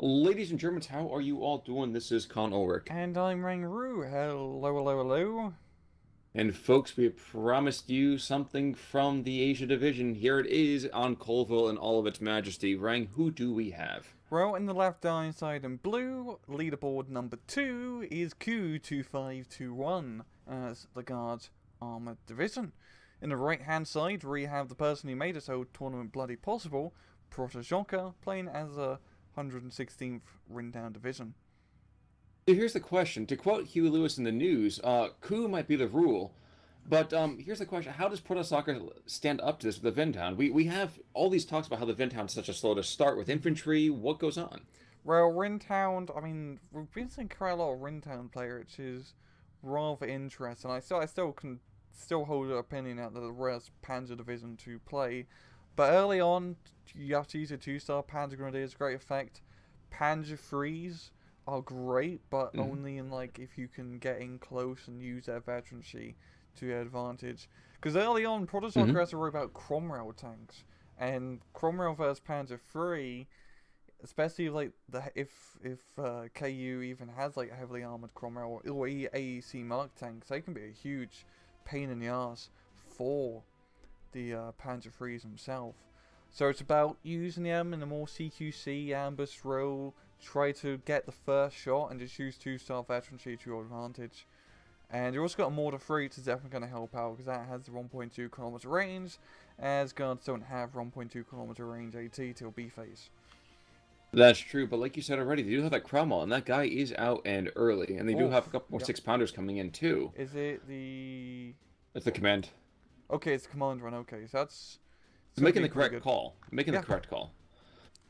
Ladies and Germans, how are you all doing? This is Con Ulrich. And I'm Rangru. Hello, hello, hello. And folks, we promised you something from the Asia Division. Here it is on Colville in all of its majesty. Rang, who do we have? Well, in the left eye side in blue, leaderboard number 2 is Ku2521 as the Guard Armoured Division. In the right hand side, we have the person who made this whole tournament bloody possible, Protoss playing as a 116th Rindown Division. Here's the question. To quote Huey Lewis in the news, coup might be the rule. But here's the question. How does Protoss Soccer stand up to this with the Ventown? We have all these talks about how the Ventown is such a slow to start with infantry. What goes on? Well, Rintown, I mean, we've been seeing quite a lot of Rintown player, which is rather interesting. I still can hold an opinion out that the rest Panzer Division to play, but early on you have to use a 2-star Panzer Grenadiers, great effect. Panzer Threes are great, but only in like if you can get in close and use their veterancy to your advantage. Because early on, Protoss has to worry about Cromwell tanks, and Cromwell versus Panzer Three, especially like if KU even has like heavily armored Cromwell or AEC Mark tanks, they can be a huge pain in the ass for the Panzer Threes himself. So it's about using them in a more CQC ambush role, try to get the first shot and just use 2-star veterancy to your advantage. And you also got a Mortar 3, which is definitely going to help out because that has the 1.2 kilometer range, as guards don't have 1.2 kilometer range AT till B phase. That's true, but like you said already, they do have that Cromwell, and that guy is out and early, and they do have a couple more 6-pounders coming in too. Is it the... That's the command. Okay, it's the command run, okay, so that's... Making the correct call. Making the correct call.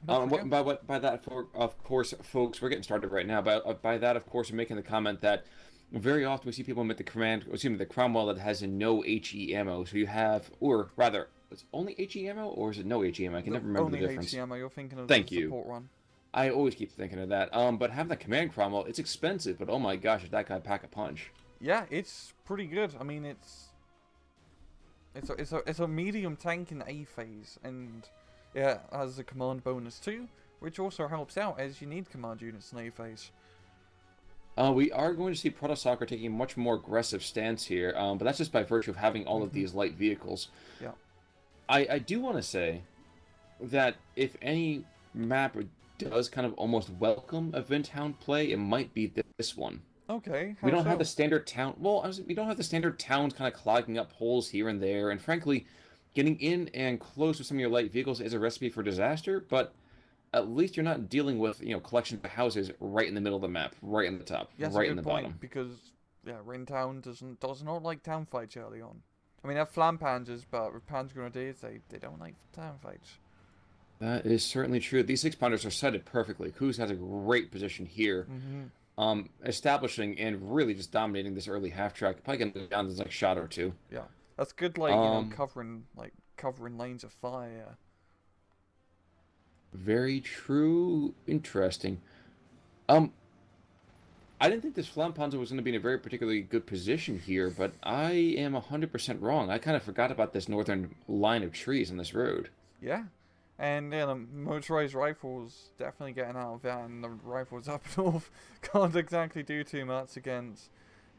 By that, of course, folks, we're getting started right now. By that, of course, we're making the comment that very often we see people make the the Cromwell that has a no HE ammo. So you have, or rather, it's only HE ammo, or is it no HE ammo? I can never remember the difference. Only HE ammo. You're thinking of Thank the you. support one. I always keep thinking of that. But having that command Cromwell, it's expensive, but oh my gosh, if that guy pack a punch. Yeah, it's pretty good. I mean, it's a medium tank in A phase, and yeah, it has a command bonus too, which also helps out as you need command units in A phase. We are going to see Protoss Soccer taking a much more aggressive stance here, but that's just by virtue of having all of these light vehicles. Yeah. I do want to say that if any map does kind of almost welcome a Venthound play, it might be this one. Okay. We don't have the standard town. Well, we don't have the standard towns kind of clogging up holes here and there, and frankly, getting in and close with some of your light vehicles is a recipe for disaster. But at least you're not dealing with collections of houses right in the middle of the map, right in the top, right in the bottom. Because Rintown does not like town fights early on. I mean, they have flam panzers, but with Panzer Grenadiers, they don't like town fights. That is certainly true. These 6-pounders are sighted perfectly. Kuz has a great position here, establishing and really just dominating this early half track. Probably getting down to like a shot or two. Yeah, that's good. Like covering lanes of fire. Very true. Interesting. I didn't think this Flampanzer was going to be in a very particularly good position here, but I am 100% wrong. I kind of forgot about this northern line of trees on this road. Yeah. And yeah, the motorized rifles definitely getting out of that, and the rifles up north can't exactly do too much against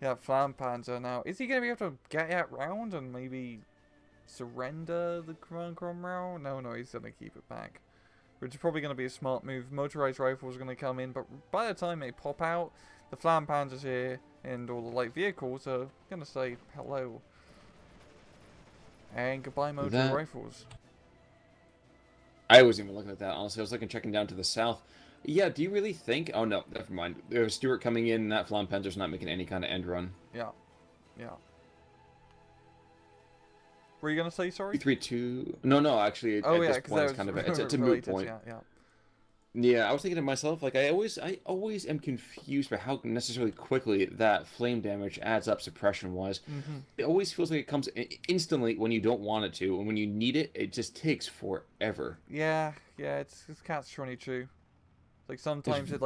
Flampanzer. Now, is he going to be able to get that round and maybe surrender the Cromwell? No, he's going to keep it back. Which is probably going to be a smart move. Motorized rifles are going to come in, but by the time they pop out, the Flampanzers here and all the light vehicles are going to say hello. And goodbye, motorized rifles. I wasn't even looking at that, honestly. I was checking down to the south. Yeah, do you really think... Oh, no, never mind. There's Stuart coming in, and that Flampanzer's not making any kind of end run. Yeah. Were you going to say sorry? 3-2... No, actually, at this point, it's kind of it's a moot point. Yeah, I was thinking to myself, I always am confused by how necessarily quickly that flame damage adds up suppression-wise. It always feels like it comes instantly when you don't want it to, and when you need it, it just takes forever. Yeah, it's catch-22. Like, sometimes it,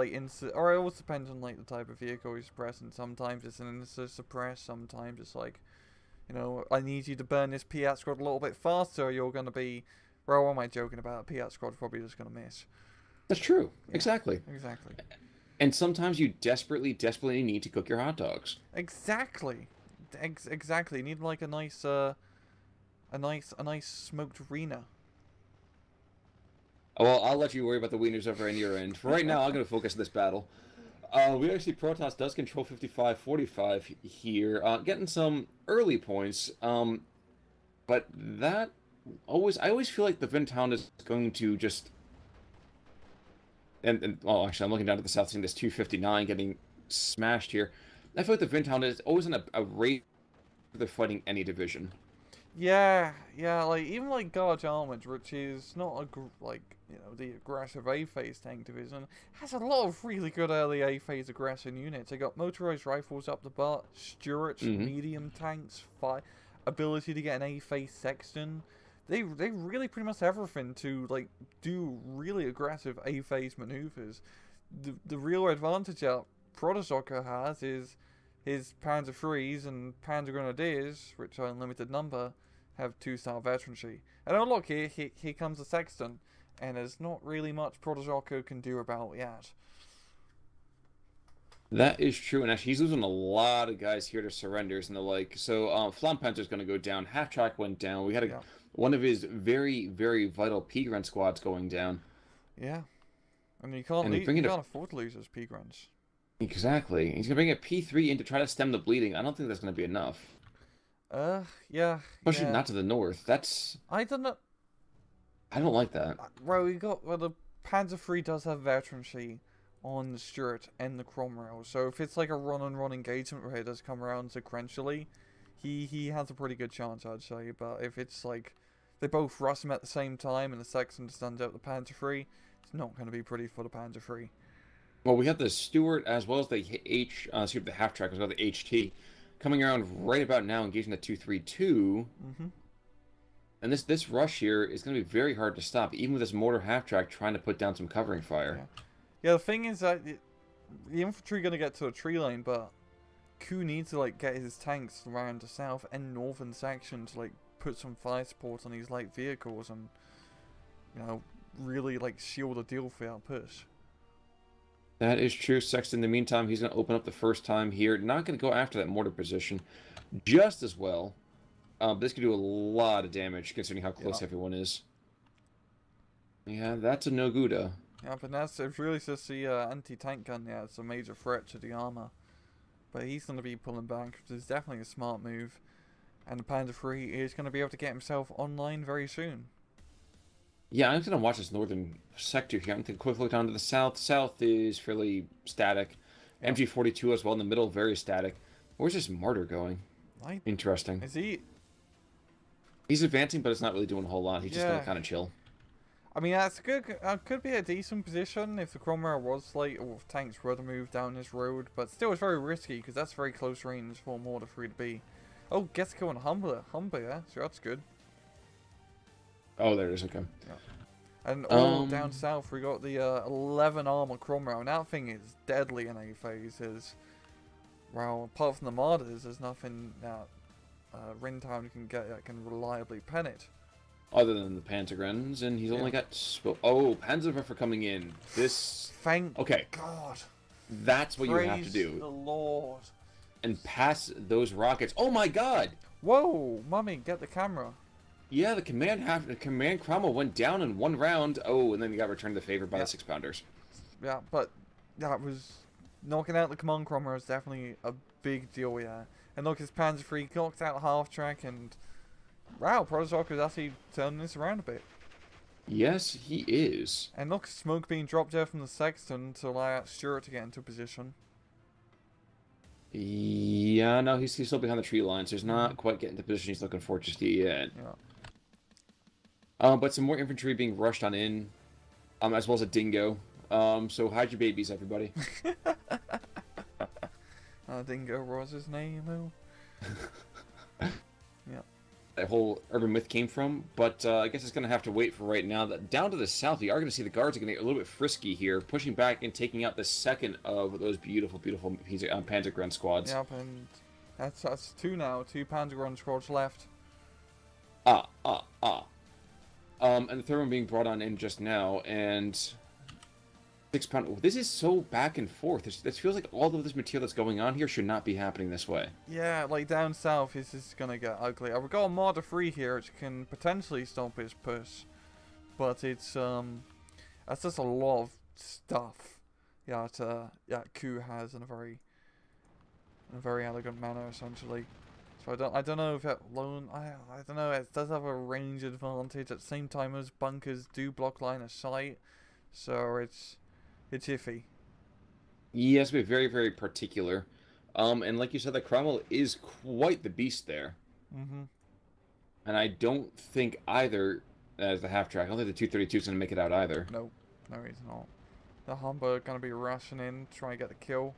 or it always depends on, the type of vehicle you're suppressing. Sometimes it's an insta-suppress, sometimes it's I need you to burn this Piat squad a little bit faster, or you're going to be... Well, what am I joking about? Piat squad's probably just going to miss. That's true. Yeah, Exactly. exactly. And sometimes you desperately need to cook your hot dogs. Exactly. Exactly. You need like a nice smoked arena. Well, I'll let you worry about the wieners over on your end. For right now, I'm going to focus on this battle. We actually Protoss does control 55-45 here, getting some early points. But that I always feel like the Vintown is going to just and oh, actually, I'm looking down to the south, seeing this 259 getting smashed here. I feel like the Vintown is always in a rate they're fighting any division. Yeah, yeah, like even like Guard Armored, which is not like the aggressive A phase tank division, has a lot of really good early A phase aggression units. They got motorized rifles up the butt, Stuart, medium tanks, ability to get an A phase sexton. They really pretty much everything to like do really aggressive A phase maneuvers. The real advantage that Protoss has is his Panzer IIIs and Panzer Grenadiers, which are in limited number, have 2-star veterancy. And oh look, here comes the Sexton, and there's not really much Protoss can do about that. That is true, and actually he's losing a lot of guys here to surrenders and the like. So Flampanzer's going to go down. Half Track went down. We had one of his very vital P-Grunt squads going down. Yeah, and you can't afford to lose those P-Grunts. Exactly. He's going to bring a P3 in to try to stem the bleeding. I don't think that's going to be enough. Yeah. Especially not to the north. That's... I don't know. I don't like that. Well, the Panzer III does have veterancy on the Stuart and the Cromwell, so if it's like a run-on-run engagement where he does come around sequentially, he has a pretty good chance, I'd say. But if it's like they both rust him at the same time and the Sexton stands out the Panzer III, it's not going to be pretty for the Panzer III. Well, we have the Stuart as well as the the half track as well, the HT, coming around right about now, engaging the 232. And this rush here is going to be very hard to stop, even with this mortar half track trying to put down some covering fire. Yeah, the thing is that the infantry are going to get to a tree line, but Ku needs to like get his tanks around the south and northern section to like put some fire support on these light vehicles and really like shield the deal for our push. That is true. Sexton, in the meantime, he's going to open up the first time here. Not going to go after that mortar position just as well. This could do a lot of damage considering how close everyone is. Yeah, that's a no good. Yeah, but that's really just the anti-tank gun. Yeah, it's a major threat to the armor. But he's going to be pulling back, which is definitely a smart move. And the Panzer III is going to be able to get himself online very soon. Yeah, I'm going to watch this northern sector here. I'm going to take a quick look down to the south. South is fairly static. MG42 as well in the middle, very static. Where's this martyr going? Interesting. Is he... He's advancing, but it's not really doing a whole lot. He's just going to kind of chill. I mean, that's good. Could be a decent position if the Cromwell was late, or if tanks were to move down this road. But still, it's very risky, because that's very close range for Mortar 3 to be. Oh, gets kill on Humber, yeah, so that's good. Oh, there it is, okay. Yeah. And all down south, we got the 11 armor Cromwell. And that thing is deadly in A phases. Well, apart from the Martyrs, there's nothing that Rintown can get that can reliably pen it. Other than the Pantogrens, and he's only got... Oh, Panzerwerfer coming in. This... Thank God. That's what you have to do. Praise the Lord. And pass those rockets. Oh my god! Whoa, Mummy, get the camera. Yeah, the command Cromwell went down in one round. Oh, and then he got returned the favor by the 6-pounders. Yeah, but that was... Knocking out the command Cromwell is definitely a big deal, yeah. And look, his Panzer III knocked out half track and... Wow, Protoss is actually turning this around a bit. Yes, he is. And look, smoke being dropped there from the Sexton to allow Stuart to get into position. Yeah, no, he's still behind the tree lines. He's not quite getting the position he's looking for just yet. Yeah. But some more infantry being rushed on in, as well as a dingo. So hide your babies, everybody. Dingo was his name. Yeah. That whole urban myth came from, but I guess it's going to have to wait for right now. That down to the south, you are going to see the guards are going to get a little bit frisky here, pushing back and taking out the second of those beautiful Panzergren squads. Yep, and that's two now. 2 Panzergren squads left. And the third one being brought on in just now, and 6 pound. Oh, this is so back and forth. This feels like all of this material that's going on here should not be happening this way. Yeah, like down south, this is gonna get ugly. I've got a Marder 3 here, which can potentially stop his push, but it's that's just a lot of stuff. Yeah, Ku has in a very elegant manner, essentially. So I don't know if that lone I don't know. It does have a range advantage at the same time as bunkers do block line of sight, so it's iffy. He has to be very, very particular. And like you said, the Cromwell is quite the beast there. Mm-hmm. And I don't think either, as the half track, I don't think the 232 is going to make it out either. No, he's not. The Humber going to be rushing in, trying to get the kill.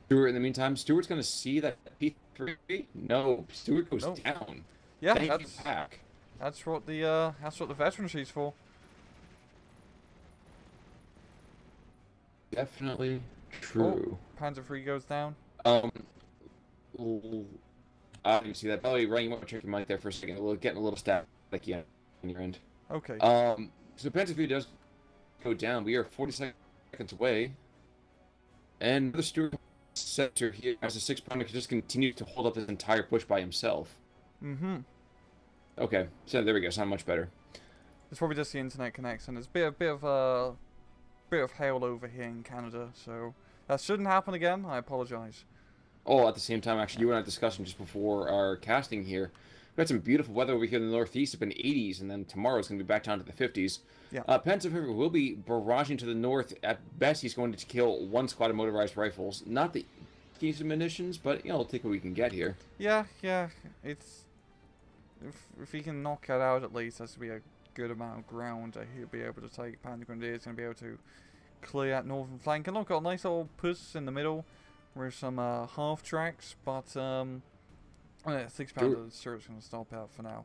Stewart, in the meantime, Stewart's going to see that P3. No, Stewart goes down. Yeah, that's what the veterancy's for. Definitely true. Oh, Panzer III goes down. I didn't see that. Probably Ryan, you want to check your mic there for a second. Getting a little static on your end. Okay. So Panzer III does go down. We are 40 seconds away, and the Stewart center here as a 6-pounder can just continue to hold up this entire push by himself. Mm-hmm. Okay, so there we go. Sound much better. It's probably just the internet connection. There's a bit of hail over here in Canada, so that shouldn't happen again. I apologize. Oh, at the same time, actually, you and I were discussing just before our casting here. We had some beautiful weather over here in the Northeast. It's been 80s, and then tomorrow it's going to be back down to the 50s. Yeah. Pennsylvania will be barraging to the north. At best, he's going to kill one squad of motorized rifles. Not the easiest munitions, but we'll take what we can get here. Yeah. It's if he can knock it out at least, that's to be a good amount of ground that he'll be able to take. Panda Grenadiers going to be able to clear that northern flank. And look, got a nice little push in the middle with some half tracks, but 6-pounder Stuart's going to stop out for now.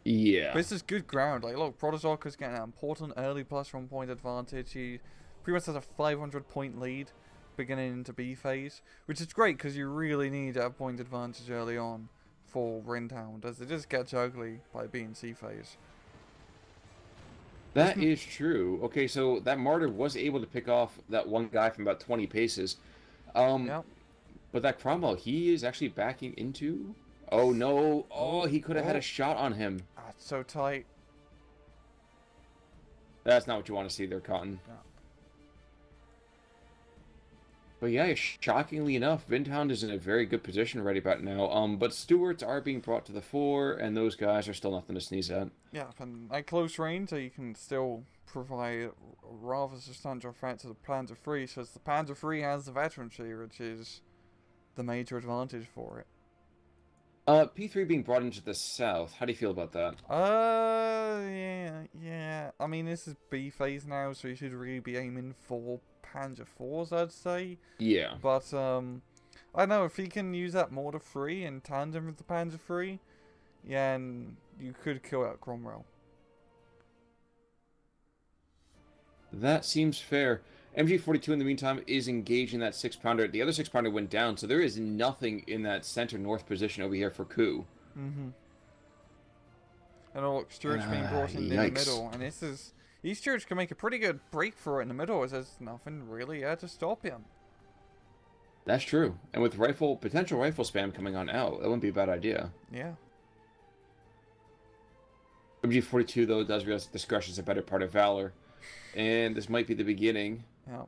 Yeah. But this is good ground. Like, look, Protoss is getting an important early +1 point advantage. He pretty much has a 500 point lead beginning into B phase, which is great because you really need that point advantage early on for Rintown, as it just gets ugly by being C phase. That is true. Okay, so that Martyr was able to pick off that one guy from about 20 paces. Yep. But that Cromwell, he is actually backing into... Oh, no. Oh, he could have had a shot on him. It's so tight. That's not what you want to see there, Cotton. No. But yeah, shockingly enough, Vintown is in a very good position right about now. But Stewarts are being brought to the fore, and those guys are still nothing to sneeze at. Yeah, and at close range, you can still provide a rather substantial threat to the Panzer III, since the Panzer III has the veterancy, which is the major advantage for it. P3 being brought into the south. How do you feel about that? Yeah. I mean, this is B phase now, so you should really be aiming for Panzer IVs, I'd say. Yeah. But, I don't know, if he can use that Mortar 3 in tandem with the Panzer III, yeah, and you could kill out Cromwell. That seems fair. MG42 in the meantime is engaging that 6-pounder. The other 6-pounder went down, so there is nothing in that center north position over here for Ku. Mm-hmm. And look, Stuart's being brought in the middle, and these Stuarts can make a pretty good break for it in the middle, as there's nothing really to stop him. That's true. And with potential rifle spam coming on out, that wouldn't be a bad idea. Yeah. MG42 though does realize that discretion is a better part of valor, and this might be the beginning. Yeah,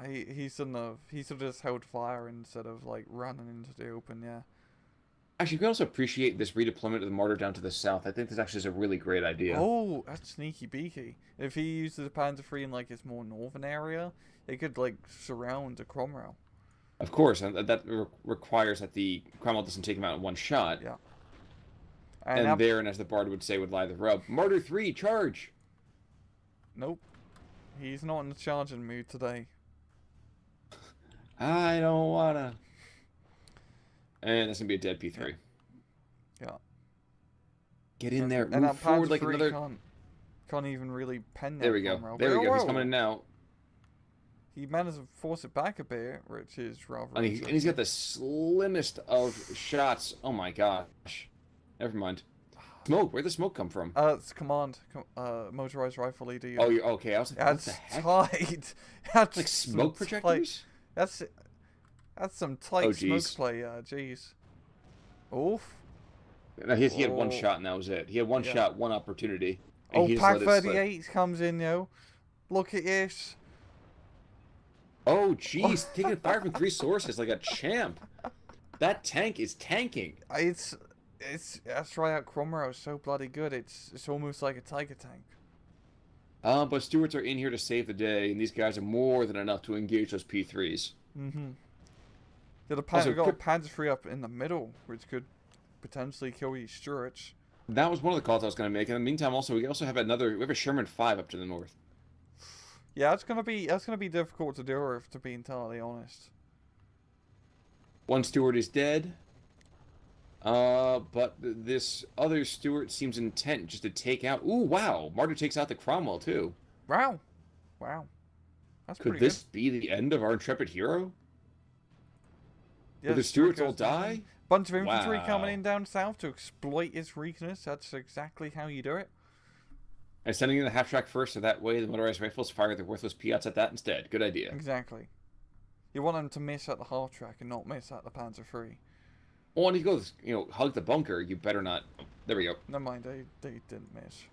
he should have just held fire instead of like running into the open. Yeah. Actually, we can also appreciate this redeployment of the Martyr down to the south. I think this actually is a really great idea. Oh, that's sneaky beaky. If he uses the Panzer III in like its more northern area, it could like surround the Cromwell. Of course, and that requires that the Cromwell doesn't take him out in one shot. Yeah. And therein, as the Bard would say, would lie the rub. Martyr 3, charge! Nope. He's not in the charging mood today. I don't wanna. And that's gonna be a dead P3. Yeah. Get in there. Move forward like another. Can't even really pen that. There we go. There we go. He's coming in now. He managed to force it back a bit, which is rather. And he's got the slimmest of shots. Oh my gosh. Never mind. Smoke? Where'd the smoke come from? It's command. Motorized rifle ED. Oh, you're okay. I was like, what the heck? Tight. That's like smoke projectors? That's some tight smoke play. Jeez. Oof. No, he had one shot and that was it. He had one shot, one opportunity. Oh, Pack 38 comes in, yo. Look at this. Oh, jeez. Taking fire from 3 sources like a champ. That tank is tanking. It's that's right out Cromwell is so bloody good. It's almost like a Tiger tank. But Stewards are in here to save the day, and these guys are more than enough to engage those P3s. Mm-hmm. Yeah, we've got a Panzer III up in the middle, which could potentially kill these Stuarts. That was one of the calls I was going to make. In the meantime, also we have a Sherman 5 up to the north. Yeah, that's gonna be difficult to deal with, to be entirely honest. One Stuart is dead. But this other Stuart seems intent just to take out. Ooh, wow! Martyr takes out the Cromwell too. Wow, wow. That's Could this be the end of our intrepid hero? Yeah, Will the Stuarts all die? Bunch of infantry coming in down south to exploit its weakness. That's exactly how you do it. And sending in the half-track first, so that way the motorized rifles fire their worthless Piats at that instead. Good idea. Exactly. You want them to miss at the half-track and not miss at the Panzer III. Well, when he goes, hug the bunker, you better not. There we go. Never mind, they didn't miss.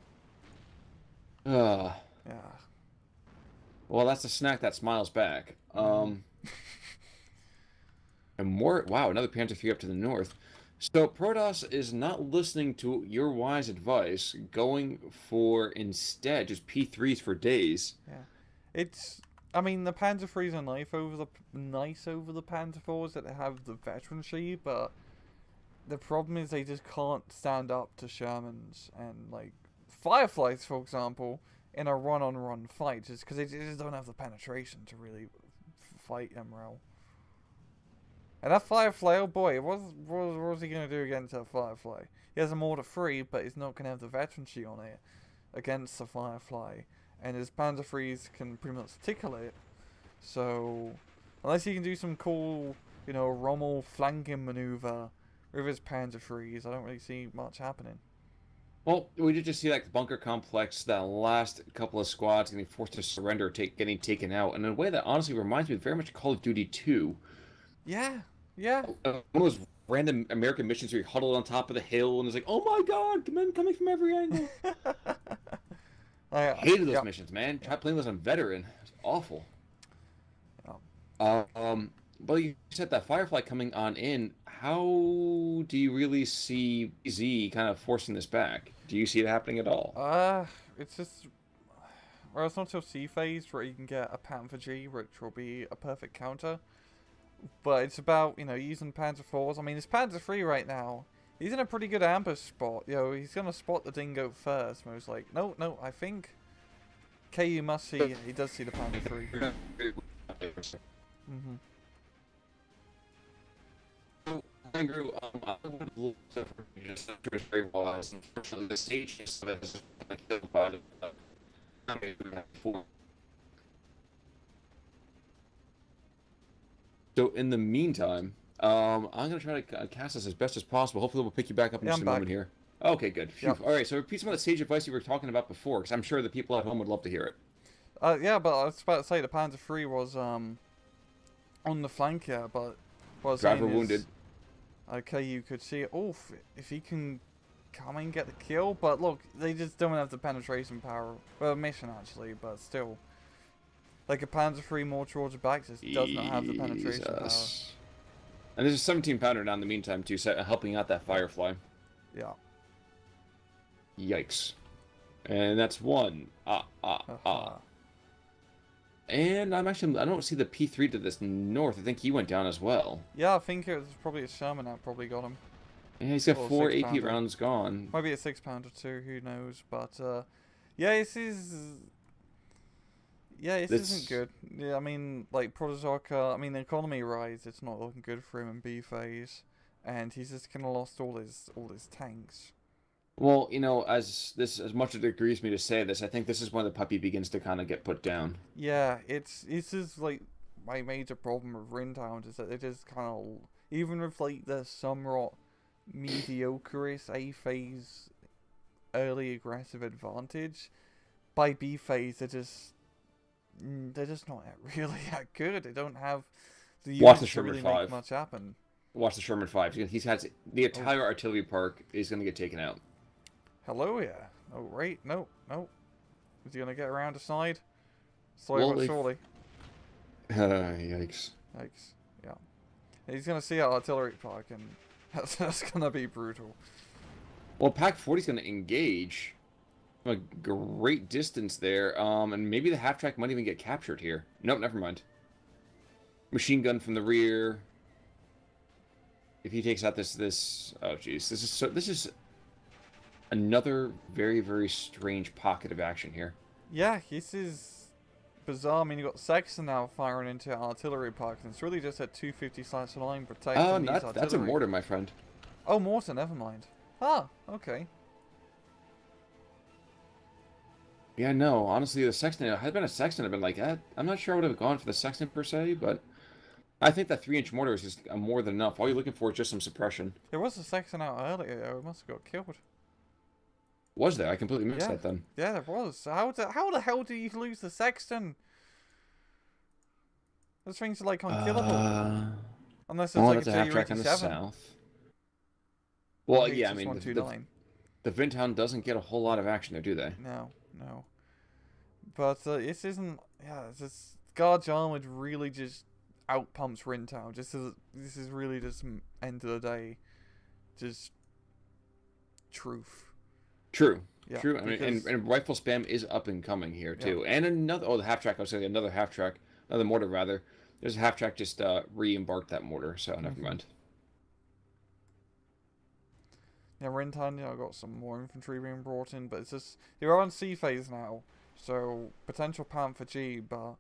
Yeah. Well, that's a snack that smiles back. And more. Wow, another Panzer III up to the north. So Protoss is not listening to your wise advice, going for instead just P3s for days. Yeah, I mean, the Panzer IIIs are nice over the Panzer IVs that have the veterancy, but the problem is they just can't stand up to Shermans and like Fireflies, for example, in a run-on-run fight, just because they just don't have the penetration to really fight MRL. And that Firefly, oh boy, what was he going to do against that Firefly? He has a Mortar 3, but he's not going to have the veterancy on it against the Firefly. And his Panzer IIIs can pretty much tickle it. So, unless he can do some cool, Rommel flanking maneuver with his Panzer IIIs, I don't really see much happening. Well, we did just see that bunker complex, that last couple of squads getting forced to surrender, getting taken out. And in a way that honestly reminds me very much of Call of Duty 2. Yeah. One of those random American missions where you're huddled on top of the hill and it's like, oh my god, men coming from every angle. I hated those missions, man. Try playing those on veteran. It's awful. But you said that Firefly coming on in. How do you really see Z kind of forcing this back? Do you see it happening at all? It's just... Well, it's not till C phase where you can get a Panther G, which will be a perfect counter. But it's about, using Panzer IVs. I mean, it's Panzer III right now. He's in a pretty good ambush spot. He's going to spot the Dingo first. Most like, no, I think KU must see, he does see the Panzer III. Andrew, I would love to just very wise. Unfortunately, the stage is killed by the So in the meantime, I'm gonna try to cast this as best as possible. Hopefully, we'll pick you back up in just a moment here. Okay, good. Yep. All right, so repeat some of the sage advice you were talking about before, because I'm sure the people at home would love to hear it. Yeah, but I was about to say the Panzer III was on the flank here, but driver wounded. Okay, you could see it. Oh, if he can come and get the kill, but look, they just don't have the penetration power. Well, mission actually, but still. Like a Panzer III more towards the back just does not have the penetration power. And there's a 17 pounder now in the meantime too, helping out that Firefly. Yeah. Yikes. And that's one. And I don't see the P3 to this north. I think he went down as well. Yeah, I think it was probably a Sherman that probably got him. Yeah, he's got 4 AP rounds gone. Maybe a 6-pounder too, who knows. But, yeah, this isn't good. Yeah, I mean, like, Protoss, the economy rise, it's not looking good for him in B phase. And he's just kind of lost all his tanks. Well, as much as it agrees me to say this, I think this is when the puppy begins to kind of get put down. Yeah, it's just like my major problem with Rintown is that it is kind of, even with like the somewhat mediocre A phase early aggressive advantage, by B phase they're just not really that good. They don't have the units to really make much happen. Watch the Sherman 5. He's has the entire artillery park is going to get taken out. Hello, yeah. Oh, right. No. Is he going to get around the side? Slowly but surely. Yikes. Yikes. Yeah. He's going to see our artillery park, and that's going to be brutal. Well, Pack 40 is going to engage from a great distance there, and maybe the half-track might even get captured here. Nope, never mind. Machine gun from the rear. If he takes out this oh jeez, this is another very, very strange pocket of action here. Yeah, this is bizarre. I mean, you've got Sexton now firing into artillery park, and it's really just a 250/9 protecting these artillery. That's a mortar, my friend. Oh, mortar, never mind. Ah, okay. Yeah, no, honestly, the Sexton, had been a Sexton, I've been like, I'm not sure I would have gone for the Sexton per se, but I think that 3-inch mortar is just more than enough. All you're looking for is just some suppression. There was a Sexton out earlier. It must have got killed. Was there? I completely missed that then. Yeah, there was. How the hell do you lose the Sexton? Those things are like unkillable. Unless it's like a half-track on the south. Well, yeah, I mean, the Vindhound doesn't get a whole lot of action there, do they? No. But this isn't. Yeah, it's just Guard's Armored really just outpumps Rintown. This is really just end of the day, just truth. True. Yeah, true. I mean, and rifle spam is up and coming here too. Yeah. And another the half-track. I was saying another half-track, another mortar rather. There's a half-track just re-embarked that mortar, so never mind. Yeah, Rintown, got some more infantry being brought in, but it's just you're on C phase now, so potential Panther G, but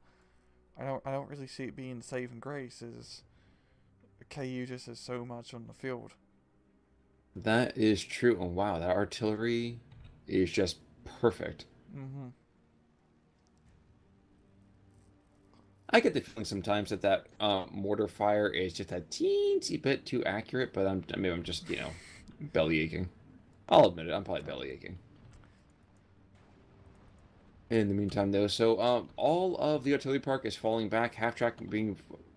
I don't really see it being saving grace. As KU just has so much on the field. That is true. Oh wow, that artillery is just perfect. Mm-hmm. I get the feeling sometimes that mortar fire is just a teensy bit too accurate, but I'm just belly aching. I'll admit it. I'm probably belly aching. In the meantime, though, so all of the artillery park is falling back. Half-track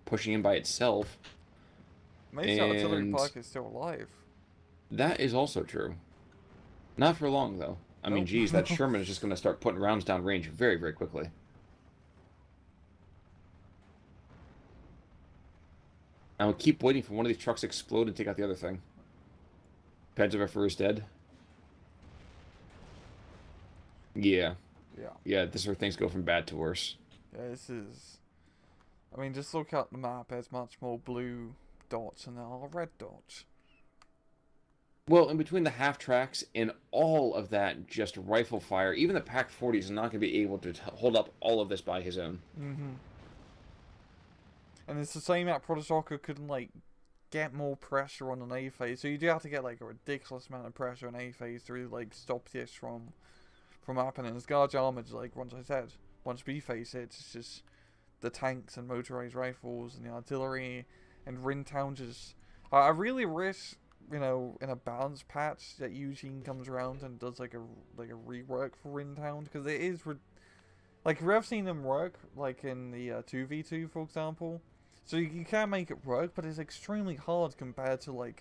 pushing in by itself. Maybe the artillery park is still alive. That is also true. Not for long, though. I mean, geez, that Sherman is just going to start putting rounds down range very, very quickly. I'll keep waiting for one of these trucks to explode and take out the other thing. Panzer is dead. Yeah. Yeah, this is where things go from bad to worse. Yeah, this is... I mean, just look at the map. There's much more blue dots than there are red dots. Well, in between the half-tracks and all of that just rifle fire, even the Pack 40 is not going to be able to hold up all of this by his own. Mm-hmm. And it's the same that Protoss couldn't, get more pressure on an A phase. So you do have to get, a ridiculous amount of pressure on A phase to really, stop this from happening. As Guard Armored, once I said, once B phase hits, it's just the tanks and motorized rifles and the artillery and Rintown just... I really wish, in a balance patch that Eugene comes around and does, a rework for Rintown, because it is... we have seen them work, in the 2v2, for example. So you can make it work, but it's extremely hard compared to,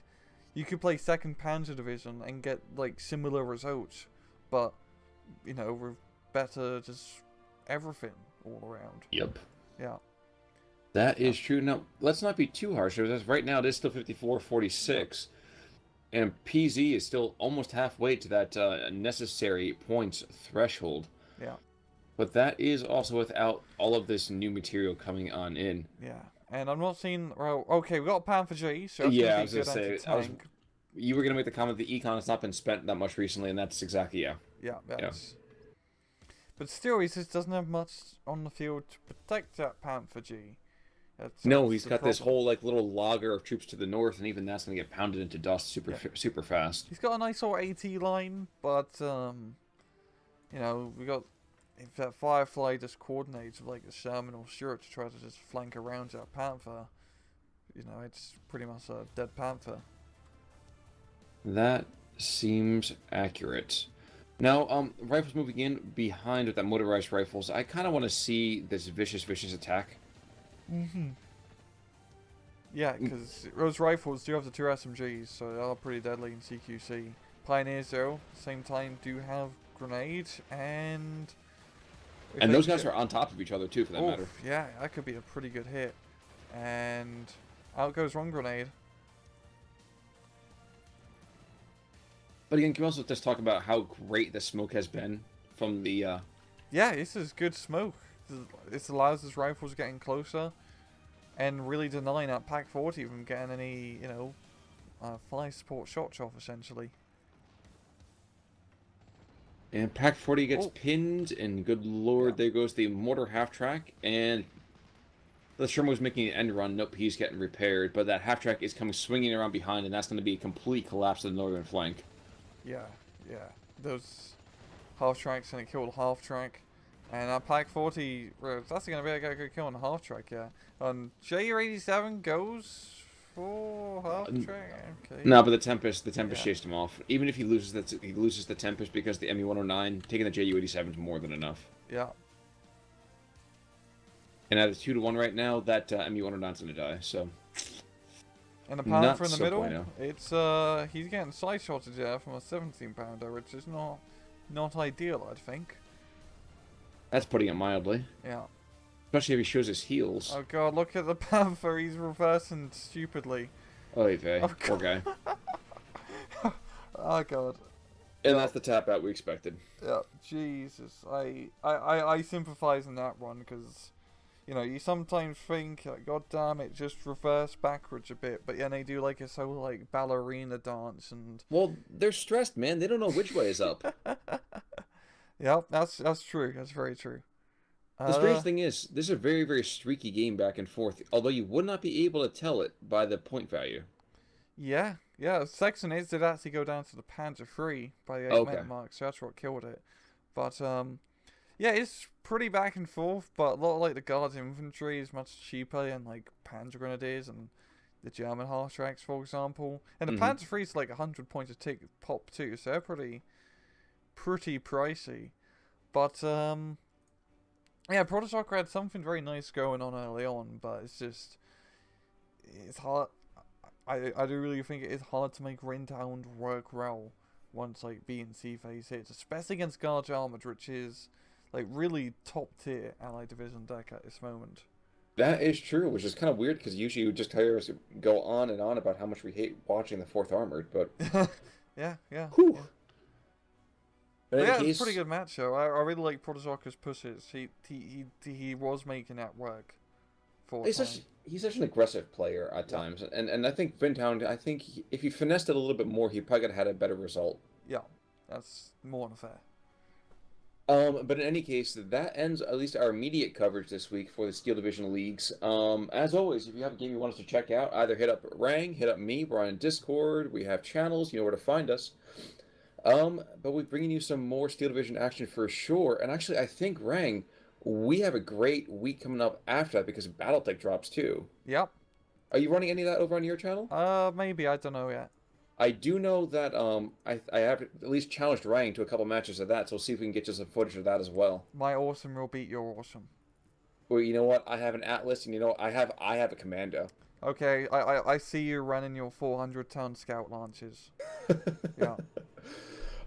you could play 2nd Panzer Division and get, similar results, but, with better just everything all around. Yep. Yeah. That is true. Now, let's not be too harsh, because right now it is still 54-46, and PZ is still almost halfway to that necessary points threshold. Yeah. But that is also without all of this new material coming on in. Yeah. And I'm not seeing... Well, okay, we got Panther G, so yeah, I was going to say... you were going to make the comment the Econ has not been spent that much recently, and that's exactly, yeah. Yeah, that's... Yeah. But still, he just doesn't have much on the field to protect that Panther G. No, he's got this whole, little logger of troops to the north, and even that's going to get pounded into dust super fast. He's got a nice sort of AT line, but, we got... If that Firefly just coordinates with the Sherman or Stuart to try to just flank around that Panther, it's pretty much a dead Panther. That seems accurate. Now, rifles moving in behind with that motorized rifles. I kind of want to see this vicious attack. Mm-hmm. Yeah, because those rifles do have the 2 SMGs, so they are pretty deadly in CQC. Pioneers, though, same time, do have grenade, and... And those guys are on top of each other, too, for that matter. Yeah, that could be a pretty good hit. And out goes one grenade. But again, can we also just talk about how great the smoke has been from the... Yeah, this is good smoke. This allows his rifles getting closer and really denying that Pack 40 from getting any, you know, fly support shots off, essentially. And Pack 40 gets pinned, and good lord, there goes the mortar half-track, and the Sherman was making an end run. Nope, he's getting repaired, but that half-track is coming swinging around behind, and that's going to be a complete collapse of the northern flank. Yeah, yeah. Those half-tracks, and it killed half-track. And that Pack 40, that's going to be a good kill on the half-track, yeah. And JU-87 goes... half-track. Okay. No, but the Tempest chased him off. Even if he loses the Tempest because the ME-109, taking the JU-87 is more than enough. Yeah. And at a 2-to-1 right now, that ME-109 is going to die. So. And the Panther in the middle, it's he's getting side shotted there from a 17-pounder, which is not ideal, I think. That's putting it mildly. Yeah. Especially if he shows his heels. Oh god, look at the Panther, he's reversing stupidly. Oy vey, poor guy. Oh god. And that's the tap out we expected. Yeah, Jesus. I sympathize in that one, because, you know, you sometimes think, like, god damn it, just reverse backwards a bit, but yeah, they do like a so like ballerina dance and... Well, they're stressed, man. They don't know which way is up. Yeah, that's true. That's very true. The strange thing is, this is a very streaky game back and forth, although you would not be able to tell it by the point value. Yeah. Section 8 did actually go down to the Panzer III by the 8-minute mark, so that's what killed it. But, yeah, it's pretty back and forth, but a lot like the Guards infantry is much cheaper than, like, Panzer Grenadiers and the German half-tracks, for example. And the Panzer III is like 100 points a tick pop, too, so they're pretty pricey. But, yeah, Protoss had something very nice going on early on, but it's hard. I do really think it is hard to make Rintown work well once, like, B and C phase hits, especially against Guards Armored, which is, like, really top tier Allied Division deck at this moment. That is true, which is kind of weird, because usually you would just hear us go on and on about how much we hate watching the 4th Armored, but... yeah. Whew. Yeah. But yeah, it's a pretty good match, though. I really like Protoss' pushes. He was making that work. He's such an aggressive player at times, and I think Vintown, if he finessed it a little bit more, he probably could have had a better result. Yeah, that's more than fair. But in any case, that ends at least our immediate coverage this week for the Steel Division Leagues. As always, if you have a game you want us to check out, either hit up Rang, hit up me, we're on Discord, we have channels, you know where to find us. But we're bringing you some more Steel Division action for sure. And actually, I think, Rang, we have a great week coming up after that because Battletech drops too. Yep. Are you running any of that over on your channel? Maybe. I don't know yet. I do know that I have at least challenged Rang to a couple matches of that, so we'll see if we can get you some footage of that as well. My awesome will beat your awesome. Well, you know what? I have an Atlas, and you know I have a Commando. Okay, I see you running your 400-ton scout launches. Yeah.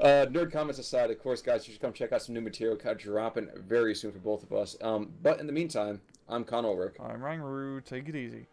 Nerd comments aside, of course, guys, you should come check out some new material dropping very soon for both of us. But in the meantime, I'm Con Ulrich. I'm Rangru. Take it easy.